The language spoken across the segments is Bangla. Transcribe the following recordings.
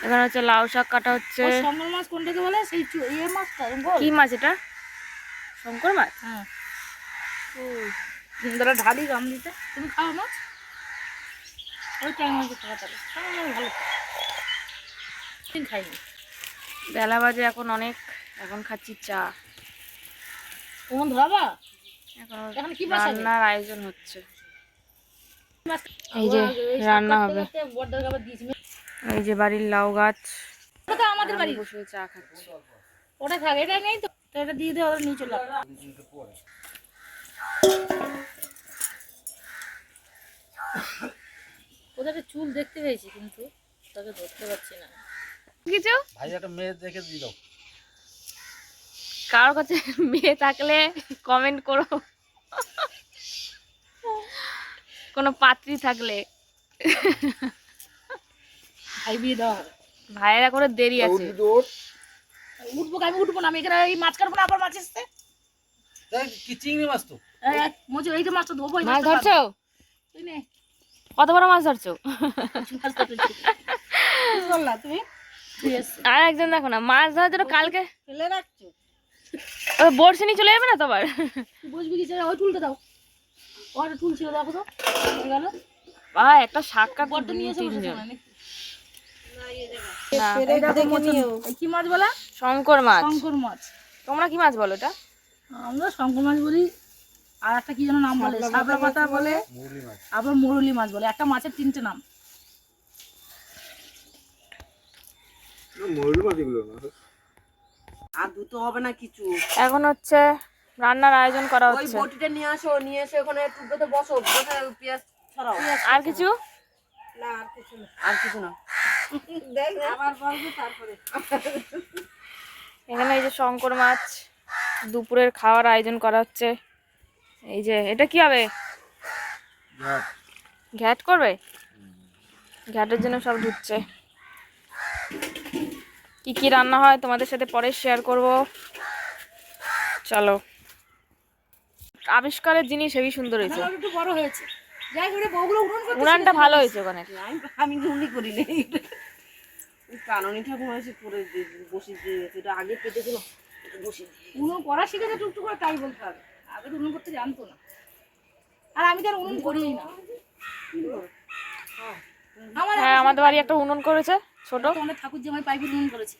এখানে হচ্ছে লাউ শাক কাটা হচ্ছে। শঙ্কর মাছ কোনটাকে বলে? সেই ইয়ে মাছটা। কি মাছ এটা? শঙ্কর মাছ? হ্যাঁ। দাদা ঢালি গাম দিতে। তুমি খাও মাছ? ওই ট্যাং মাছ খাওয়া যাবে, ভালো খাইনি। বেলা বাজে এখন অনেক, এখন খাচ্ছি চা। কোন ধরাবা? এখন কি রান্নার আয়োজন হচ্ছে। এই যে রান্না হবে। এই যে বাড়ির লাউ গাছ, ওটা আমাদের বাড়ি। বসে চা খাচ্ছি। ওটা থাক, এটা নেই তো, এটা দিয়ে দে, ওরা নিয়ে চলে যাবে। ওদের চুল দেখতে পেয়েছি কিন্তু তাকে ধরতে পারছি না। কিছু ভাই একটা মেয়ে দেখে দিল। কারোর কাছে মেয়ে থাকলে কমেন্ট করো, কোনো পাত্রী থাকলে। ভাই বিয়ে দেওয়া হবে। ভাইয়েরা করে দেরি আছে। উঠবো, আমি উঠবো না, আমি এখানে এই মাছ কাটবো না, আবার মাছ এসছে। কি চিংড়ি মাছ তো? এই যে মাছটা ধোবো। মাছ ধরছো? তুই নে। কত বড় মাছ ধরছো? তুমি আর একজন দেখো না, মাছ ধরার জন্য কালকে ফেলে রাখছো। বড়শি নিয়ে চলে যাবে না তো আবার? বুঝবি কি? ওই টুলটা দাও, ওটা টুল ছিল, দেখো তো গেল। একটা শাক কাট বড্ড নিয়ে এসে বসেছে না। কি মাছ বলা? শঙ্কর মাছ। শঙ্কর মাছ। তোমরা কি মাছ বলো এটা? আমরা শঙ্কর মাছ বলি, আর একটা কি যেন নাম বলে, শাপলা পাতা বলে, আবার মুরুলি মাছ বলে। একটা মাছের 3টে নাম। আর দুটো হবে না কিছু। এখন হচ্ছে রান্নার আয়োজন করা ওই হচ্ছে। বটিটা নিয়ে আসো, নিয়ে এসে ওখানে টুকরোতে বসো, বসে পেঁয়াজ ছড়াও। আর কিছু না, আর কিছু না, আর কিছু না। দেখ আবার বলবো তারপরে। এখানে এই যে শঙ্কর মাছ দুপুরের খাওয়ার আয়োজন করা হচ্ছে। এই যে এটা কি হবে? ঘ্যাট করবে? ঘ্যাটের জন্য সব ঢুকছে। কি কি রান্না হয় তোমাদের সাথে পরে শেয়ার করব। চলো। আবিষ্কারের জিনিস হেবি সুন্দর হয়েছে। একটু বড় হয়েছে, যাই করে বউগুলো উনুন করতে। উনানটা ভালো হয়েছে ওখানে। আমি উনি করি নাই, কাননি ঠাকুমা এসে করে বসিয়ে দিয়েছে। এটা আগে কেটেছিল, বসিয়ে দিয়ে উনুন করা শিখেছে টুকটুক করে, তাই বলতে হবে। আগে তো উনুন করতে জানতো না, আর আমি তো আর উনুন করিই না। হ্যাঁ, আমাদের বাড়ি একটা উনুন করেছে ছোট। আমাদের ঠাকুর জামাই পাইপের উনুন করেছে।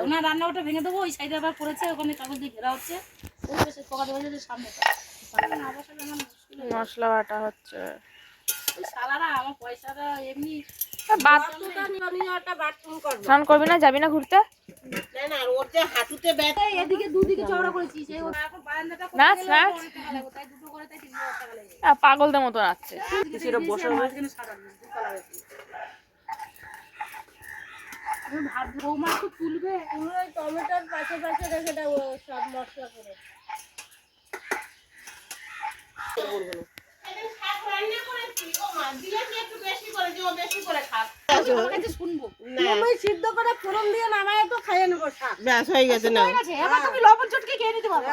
ওনার রান্নাটা ভেঙে দেবো, ওই সাইডে আবার করেছে, ওখানে কাগজ দিয়ে ঘেরা হচ্ছে। ওই পাশে পকাতে হয়েছে সামনে। মশলা বাটা হচ্ছে। ওই শালারা আমার পয়সাটা এমনি স্নান করবি না? যাবি না ঘুরতে? না, ওর যে হাঁটুতে ব্যথা, এদিকে দুদিকে চওড়া করেছি, সেই এখন বারান্দাটা করতে নাচ গেলে নাচ। অনেক টাকা লাগবে, তাই দুটো করে, তাই 3,000 টাকা লেগে পাগলদের মতো নাচছে। সেটা বসার মাঝখানে সাদা দুতলা হয়েছে। আমি ভাত বৌমা একটু তুলবে, ওই টমেটোর পাশে পাশে রেখে দাও সব মশলা করে। সিদ্ধ করে ফোড়ন দিয়ে নামায় তো খাইয়ে নেবো। ব্যাস হয়ে গেছে না। এবার তুমি লবণ চটকে খেয়ে নিতে পারবে।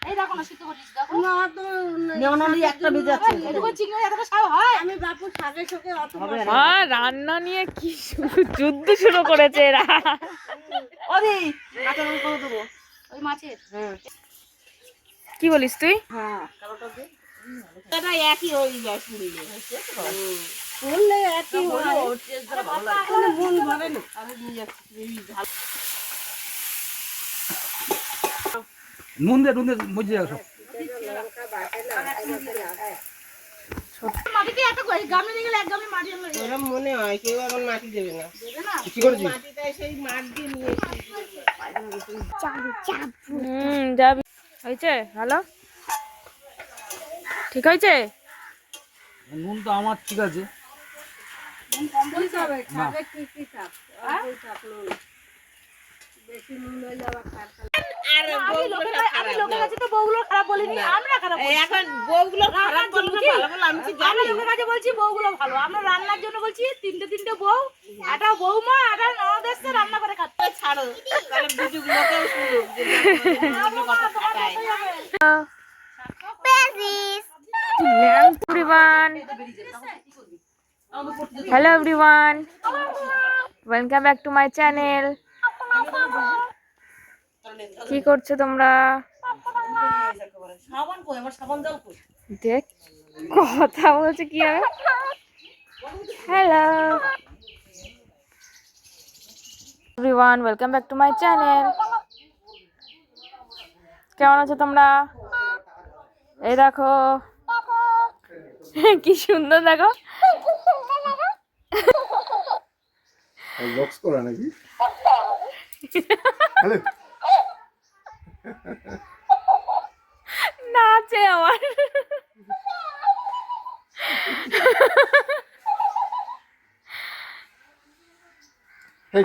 এই দেখো না, সিদ্ধ করছিস, দেখো না তো নেওয়ালি একটা বেজে যাচ্ছে। এটুকু চিংড়ি এতটা শাক হয়? আমি বাপু শাকে শোকে অত রান্না নিয়ে কি যুদ্ধ শুরু করেছে এরা। ওরে কাঁচা লঙ্কা দেবো ওই মাছের। কি বলিস তুই? হ্যাঁ, কালোটা দে। এটা একই হয়ে যায় পুড়িয়ে। পুড়লে একই হয়। কোনো মন ভরে না। আমি নিয়ে যাচ্ছি এই ঝাল। নুন দে মজে যাবে সব। মাটিতে এত গামলা নিয়ে গেলে এক গামলা মাটি আনলো। ওরা মনে হয় কেউ এখন মাটি দেবে না। দেবে না? কি করেছিস? মাটিটা সেই মাঠ দিয়ে নিয়ে যাবি। হয়েছে ভালো? ঠিক হয়েছে? নুন তো আমার ঠিক আছে। নুন কম দিতে হবে। খাবে কি খাব? অল্প খাব নুন। বেশি নুন হয়ে যাওয়া খারাপ। আর আমি লোকের কাছে তো বউগুলো খারাপ বলিনি, আমরা খারাপ বলছি। এখন বউগুলো খারাপ বলবো না, ভালো বলে আমি কি জানি? আমি লোকের কাছে বলছি বউগুলো ভালো। আমরা রান্নার জন্য বলছি তিনটে বউ, একটা বৌমা, একটা ননদ এসে রান্না করে খাচ্ছে। ছাড়ো, তাহলে বুঝুক লোকেও শুনুক যে কথা খাটায়। Hello everyone. Welcome back to my channel. কি করছো তোমরা? সাবান কই, আমার সাবান জল কই? দেখ কথা বলছে কি হবে। Hello everyone, welcome back to my channel. কেমন আছো তোমরা? এই দেখো কি সুন্দর, দেখো লক্স করা নাকি? হ্যালো, নাচে আমার। হেই